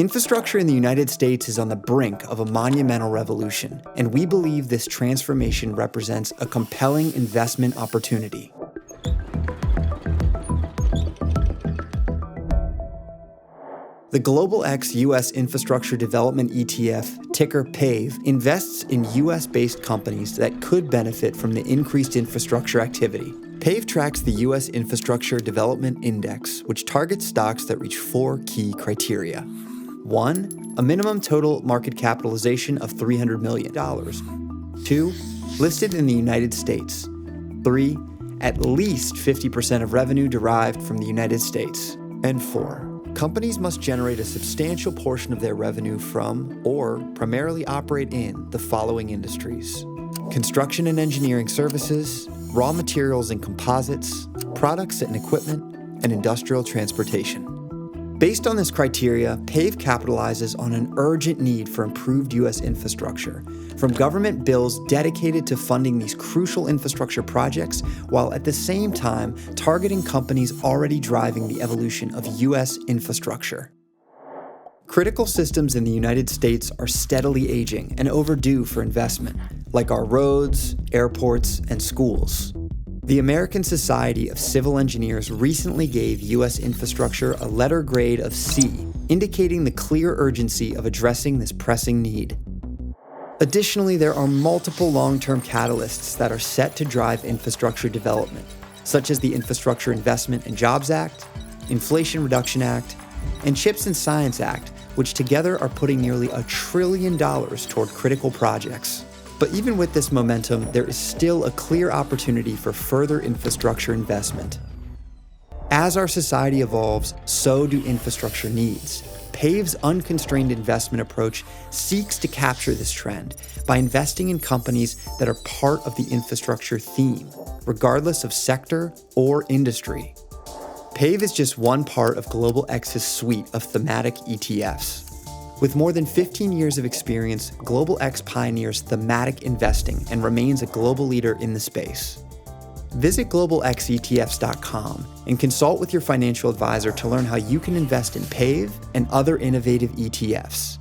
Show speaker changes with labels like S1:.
S1: Infrastructure in the United States is on the brink of a monumental revolution, and we believe this transformation represents a compelling investment opportunity. The Global X U.S. Infrastructure Development ETF, ticker PAVE, invests in U.S.-based companies that could benefit from the increased infrastructure activity. PAVE tracks the U.S. Infrastructure Development Index, which targets stocks that reach 4 key criteria. 1. A minimum total market capitalization of $300 million. 2. Listed in the United States. 3. At least 50% of revenue derived from the United States. And 4. Companies must generate a substantial portion of their revenue from, or primarily operate in, the following industries: construction and engineering services, raw materials and composites, products and equipment, and industrial transportation. Based on this criteria, PAVE capitalizes on an urgent need for improved U.S. infrastructure, from government bills dedicated to funding these crucial infrastructure projects, while at the same time targeting companies already driving the evolution of U.S. infrastructure. Critical systems in the United States are steadily aging and overdue for investment, like our roads, airports, and schools. The American Society of Civil Engineers recently gave U.S. infrastructure a letter grade of C, indicating the clear urgency of addressing this pressing need. Additionally, there are multiple long-term catalysts that are set to drive infrastructure development, such as the Infrastructure Investment and Jobs Act, Inflation Reduction Act, and CHIPS and Science Act, which together are putting nearly $1 trillion toward critical projects. But even with this momentum, there is still a clear opportunity for further infrastructure investment. As our society evolves, so do infrastructure needs. PAVE's unconstrained investment approach seeks to capture this trend by investing in companies that are part of the infrastructure theme, regardless of sector or industry. PAVE is just one part of Global X's suite of thematic ETFs. With more than 15 years of experience, Global X pioneers thematic investing and remains a global leader in the space. Visit globalxetfs.com and consult with your financial advisor to learn how you can invest in PAVE and other innovative ETFs.